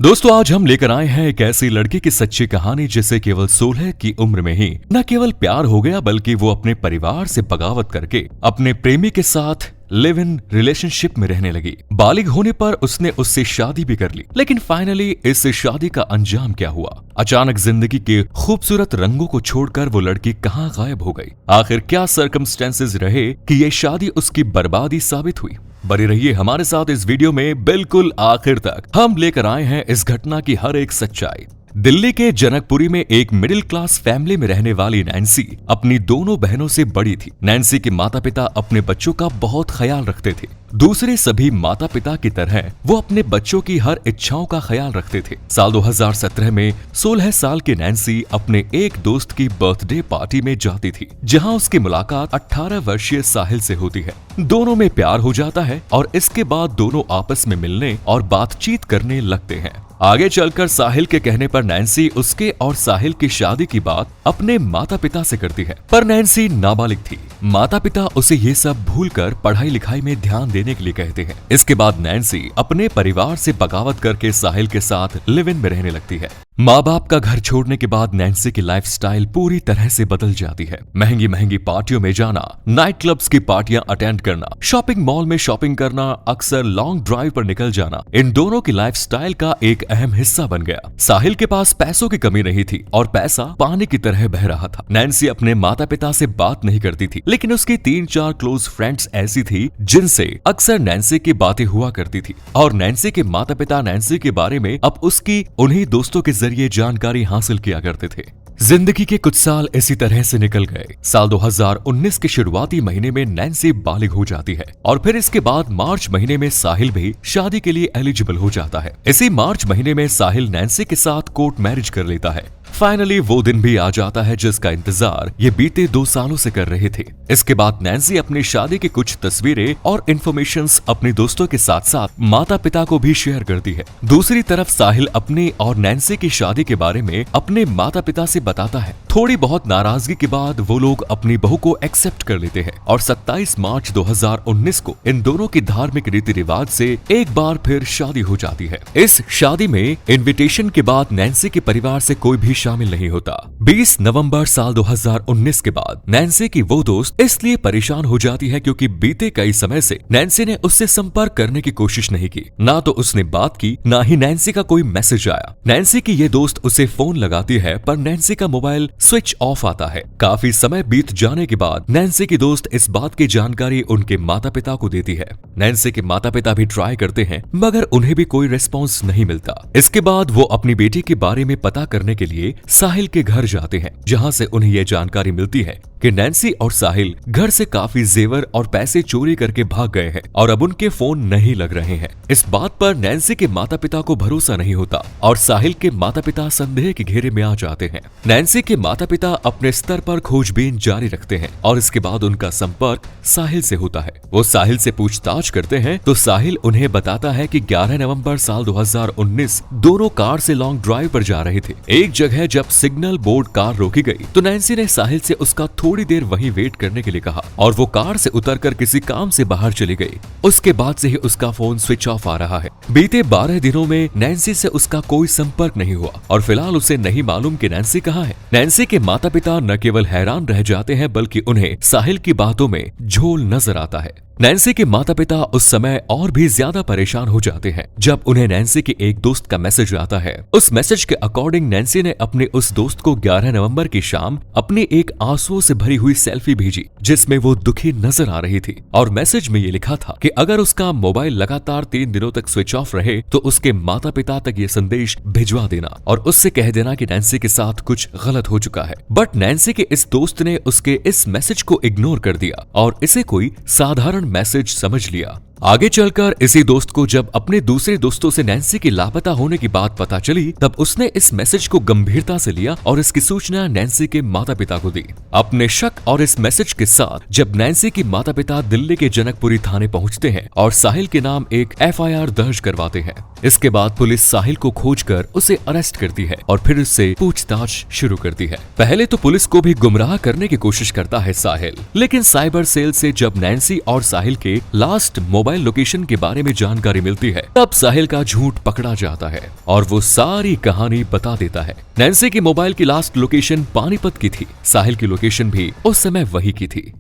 दोस्तों आज हम लेकर आए हैं एक ऐसी लड़की की सच्ची कहानी जिसे केवल 16 की उम्र में ही न केवल प्यार हो गया बल्कि वो अपने परिवार से बगावत करके अपने प्रेमी के साथ लिव इन रिलेशनशिप में रहने लगी। बालिग होने पर उसने उससे शादी भी कर ली, लेकिन फाइनली इस शादी का अंजाम क्या हुआ? अचानक जिंदगी के खूबसूरत रंगों को छोड़कर वो लड़की कहाँ गायब हो गई? आखिर क्या सर्कमस्टेंसेस रहे कि ये शादी उसकी बर्बादी साबित हुई? बने रहिए हमारे साथ इस वीडियो में बिल्कुल आखिर तक। हम लेकर आए हैं इस घटना की हर एक सच्चाई। दिल्ली के जनकपुरी में एक मिडिल क्लास फैमिली में रहने वाली नैन्सी अपनी दोनों बहनों से बड़ी थी। नैन्सी के माता पिता अपने बच्चों का बहुत ख्याल रखते थे। दूसरे सभी माता पिता की तरह वो अपने बच्चों की हर इच्छाओं का ख्याल रखते थे। साल 2017 में 16 साल की नैन्सी अपने एक दोस्त की बर्थडे पार्टी में जाती थी, जहां उसकी मुलाकात 18 वर्षीय साहिल से होती है। दोनों में प्यार हो जाता है और इसके बाद दोनों आपस में मिलने और बातचीत करने लगते हैं। आगे चलकर साहिल के कहने पर नैन्सी उसके और साहिल की शादी की बात अपने माता पिता से करती है, पर नैन्सी नाबालिग थी। माता पिता उसे ये सब भूलकर पढ़ाई लिखाई में ध्यान देने के लिए कहते हैं। इसके बाद नैन्सी अपने परिवार से बगावत करके साहिल के साथ लिव इन में रहने लगती है। माँ बाप का घर छोड़ने के बाद नैन्सी की लाइफस्टाइल पूरी तरह से बदल जाती है। महंगी महंगी पार्टियों में जाना, नाइट क्लब्स की पार्टियां अटेंड करना, शॉपिंग मॉल में शॉपिंग करना, अक्सर लॉन्ग ड्राइव पर निकल जाना इन दोनों की लाइफस्टाइल का एक अहम हिस्सा बन गया। साहिल के पास पैसों की कमी नहीं थी और पैसा पानी की तरह बह रहा था। नैन्सी अपने माता पिता से बात नहीं करती थी, लेकिन उसकी 3-4 क्लोज फ्रेंड्स ऐसी थी जिनसे अक्सर नैन्सी की बातें हुआ करती थी और नैन्सी के माता पिता नैन्सी के बारे में अब उसकी उन्हीं दोस्तों के जरिए जानकारी हासिल किया करते थे। जिंदगी के कुछ साल इसी तरह से निकल गए। साल 2019 के शुरुआती महीने में नैन्सी बालिग हो जाती है और फिर इसके बाद मार्च महीने में साहिल भी शादी के लिए एलिजिबल हो जाता है। इसी मार्च महीने में साहिल नैन्सी के साथ कोर्ट मैरिज कर लेता है। फाइनली वो दिन भी आ जाता है जिसका इंतजार ये बीते 2 सालों से कर रहे थे। इसके बाद नैन्सी अपनी शादी की कुछ तस्वीरें और इन्फॉर्मेशंस अपने दोस्तों के साथ साथ माता पिता को भी शेयर करती है। दूसरी तरफ साहिल अपनी और नैन्सी की शादी के बारे में अपने माता पिता से बताता है। थोड़ी बहुत नाराजगी के बाद वो लोग अपनी बहू को एक्सेप्ट कर लेते हैं और 27 मार्च 2019 को इन दोनों की धार्मिक रीति रिवाज से एक बार फिर शादी हो जाती है। इस शादी में इन्विटेशन के बाद नैन्सी के परिवार से कोई भी शामिल नहीं होता। 20 नवंबर साल 2019 के बाद नैन्सी की वो दोस्त इसलिए परेशान हो जाती है क्योंकि बीते कई समय से नैन्सी ने उससे संपर्क करने की कोशिश नहीं की। ना तो उसने बात की, ना ही नैन्सी का कोई मैसेज आया। नैन्सी की ये दोस्त उसे फोन लगाती है पर नैन्सी का मोबाइल स्विच ऑफ आता है। काफी समय बीत जाने के बाद नैन्सी की दोस्त इस बात की जानकारी उनके माता पिता को देती है। नैन्सी के माता पिता भी ट्राई करते हैं मगर उन्हें भी कोई रिस्पॉन्स नहीं मिलता। इसके बाद वो अपनी बेटी के बारे में पता करने के लिए साहिल के घर जाते हैं, जहां से उन्हें यह जानकारी मिलती है कि नैन्सी और साहिल घर से काफी जेवर और पैसे चोरी करके भाग गए हैं और अब उनके फोन नहीं लग रहे हैं। इस बात पर नैन्सी के माता पिता को भरोसा नहीं होता और साहिल के माता पिता संदेह के घेरे में आ जाते हैं। नैन्सी के माता पिता अपने स्तर पर खोजबीन जारी रखते हैं और इसके बाद उनका संपर्क साहिल से होता है। वो साहिल से पूछताछ करते हैं तो साहिल उन्हें बताता है कि 11 नवंबर साल 2019 दोनों कार से लॉन्ग ड्राइव पर जा रहे थे। एक जगह जब सिग्नल बोर्ड कार रोकी गई तो नैन्सी ने साहिल से उसका थोड़ी देर वहीं वेट करने के लिए कहा और वो कार से उतरकर किसी काम से बाहर चली गई। उसके बाद से ही उसका फोन स्विच ऑफ आ रहा है। बीते 12 दिनों में नैन्सी से उसका कोई संपर्क नहीं हुआ और फिलहाल उसे नहीं मालूम कि नैन्सी कहाँ है। नैन्सी के माता पिता न केवल हैरान रह जाते हैं बल्कि उन्हें साहिल की बातों में झोल नजर आता है। नैन्सी के माता पिता उस समय और भी ज्यादा परेशान हो जाते हैं जब उन्हें नैन्सी के एक दोस्त का मैसेज आता है। उस मैसेज के अकॉर्डिंग नैन्सी ने अपने उस दोस्त को 11 नवंबर की शाम अपनी एक आंसुओं से भरी हुई सेल्फी भेजी जिसमें वो दुखी नजर आ रही थी और मैसेज में ये लिखा था कि अगर उसका मोबाइल लगातार 3 दिनों तक स्विच ऑफ रहे तो उसके माता पिता तक ये संदेश भिजवा देना और उससे कह देना कि नैन्सी के साथ कुछ गलत हो चुका है। बट नैन्सी के इस दोस्त ने उसके इस मैसेज को इग्नोर कर दिया और इसे कोई साधारण मैसेज समझ लिया। आगे चलकर इसी दोस्त को जब अपने दूसरे दोस्तों से नैन्सी की लापता होने की बात पता चली तब उसने इस मैसेज को गंभीरता से लिया और इसकी सूचना नैन्सी के माता पिता को दी। अपने शक और इस मैसेज के साथ जब नैन्सी की माता पिता दिल्ली के जनकपुरी थाने पहुंचते हैं और साहिल के नाम एक FIR दर्ज करवाते हैं। इसके बाद पुलिस साहिल को खोजकर उसे अरेस्ट करती है और फिर उससे पूछताछ शुरू करती है। पहले तो पुलिस को भी गुमराह करने की कोशिश करता है साहिल, लेकिन साइबर सेल से जब नैन्सी और साहिल के लास्ट मोबाइल मोबाइल लोकेशन के बारे में जानकारी मिलती है, तब साहिल का झूठ पकड़ा जाता है और वो सारी कहानी बता देता है। नैन्सी की मोबाइल की लास्ट लोकेशन पानीपत की थी। साहिल की लोकेशन भी उस समय वही की थी।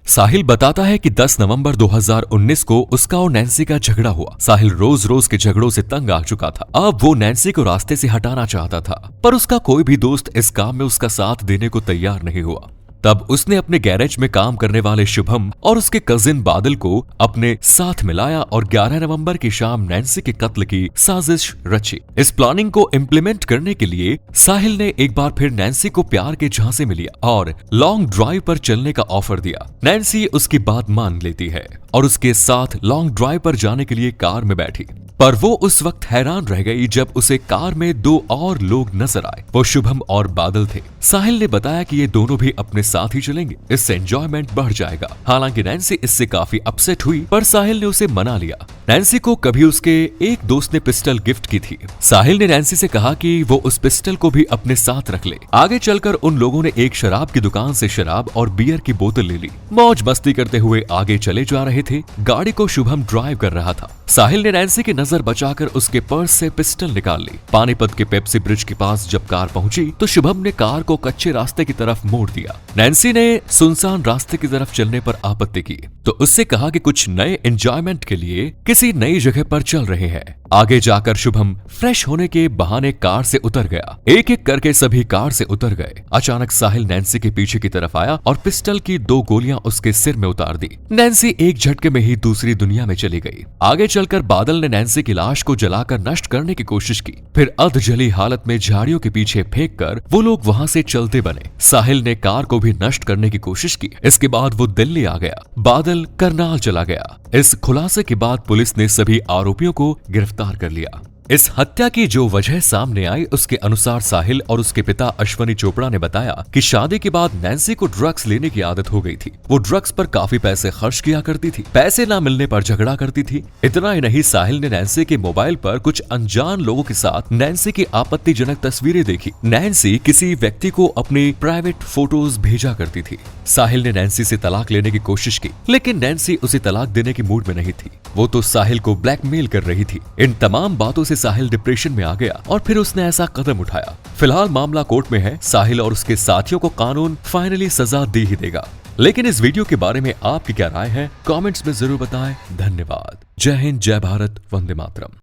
साहिल बताता है कि 10 नवंबर 2019 को उसका और नैन्सी का झगड़ा हुआ। साहिल रोज रोज के झगड़ों से तंग आ चुका था। अब वो नैन्सी को रास्ते से हटाना चाहता था, पर उसका कोई भी दोस्त इस काम में उसका साथ देने को तैयार नहीं हुआ। तब उसने अपने गैरेज में काम करने वाले शुभम और उसके कजिन बादल को अपने साथ मिलाया और 11 नवंबर की शाम नैन्सी के कत्ल की साजिश रची। इस प्लानिंग को इम्प्लीमेंट करने के लिए साहिल ने एक बार फिर नैन्सी को प्यार के झांसे में लिया और लॉन्ग ड्राइव पर चलने का ऑफर दिया। नैन्सी उसकी बात मान लेती है और उसके साथ लॉन्ग ड्राइव पर जाने के लिए कार में बैठी, पर वो उस वक्त हैरान रह गई जब उसे कार में 2 और लोग नजर आए। वो शुभम और बादल थे। साहिल ने बताया कि ये दोनों भी अपने साथ ही चलेंगे, इससे एंजॉयमेंट बढ़ जाएगा। हालांकि नैन्सी इससे काफी अपसेट हुई, पर साहिल ने उसे मना लिया। नैन्सी को कभी उसके एक दोस्त ने पिस्टल गिफ्ट की थी। साहिल ने नैन्सी से कहा कि वो उस पिस्टल को भी अपने साथ रख ले। आगे चलकर उन लोगों ने एक शराब की दुकान से शराब और बियर की बोतल ले ली। मौज मस्ती करते हुए आगे चले जा रहे थे। गाड़ी को शुभम ड्राइव कर रहा था। साहिल ने नैन्सी की नजर बचाकर उसके पर्स से पिस्टल निकाल ली। पानीपत के पेप्सी ब्रिज के पास जब कार पहुंची तो शुभम ने कार को कच्चे रास्ते की तरफ मोड़ दिया। नैन्सी ने सुनसान रास्ते की तरफ चलने पर आपत्ति की तो उससे कहा कि कुछ नए एंजॉयमेंट के लिए किसी नई जगह पर चल रहे हैं। आगे जाकर शुभम फ्रेश होने के बहाने कार से उतर गया। एक एक करके सभी कार से उतर गए। अचानक साहिल नैन्सी के पीछे की तरफ आया और पिस्टल की 2 गोलियां उसके सिर में उतार दी। नैन्सी एक झटके में ही दूसरी दुनिया में चली गई। आगे चलकर बादल ने नैन्सी की लाश को जलाकर नष्ट करने की कोशिश की, फिर अध जली हालत में झाड़ियों के पीछे फेंक कर वो लोग वहां से चलते बने। साहिल ने कार को भी नष्ट करने की कोशिश की। इसके बाद वो दिल्ली आ गया। बादल करनाल चला गया। इस खुलासे के बाद पुलिस ने सभी आरोपियों को गिरफ्तार कर लिया। इस हत्या की जो वजह सामने आई उसके अनुसार साहिल और उसके पिता अश्वनी चोपड़ा ने बताया कि शादी के बाद नैन्सी को ड्रग्स लेने की आदत हो गई थी। वो ड्रग्स पर काफी पैसे खर्च किया करती थी। पैसे ना मिलने पर झगड़ा करती थी। इतना ही नहीं, साहिल ने नैन्सी के मोबाइल पर कुछ अनजान लोगों के साथ नैन्सी की आपत्तिजनक तस्वीरें देखी। नैन्सी किसी व्यक्ति को अपनी प्राइवेट फोटोज भेजा करती थी। साहिल ने नैन्सी से तलाक लेने की कोशिश की, लेकिन नैन्सी उसे तलाक देने की मूड में नहीं थी। वो तो साहिल को ब्लैकमेल कर रही थी। इन तमाम बातों से साहिल डिप्रेशन में आ गया और फिर उसने ऐसा कदम उठाया। फिलहाल मामला कोर्ट में है। साहिल और उसके साथियों को कानून फाइनली सजा दे ही देगा। लेकिन इस वीडियो के बारे में आपकी क्या राय है, कमेंट्स में जरूर बताएं। धन्यवाद। जय हिंद, जय भारत, वंदे मातरम।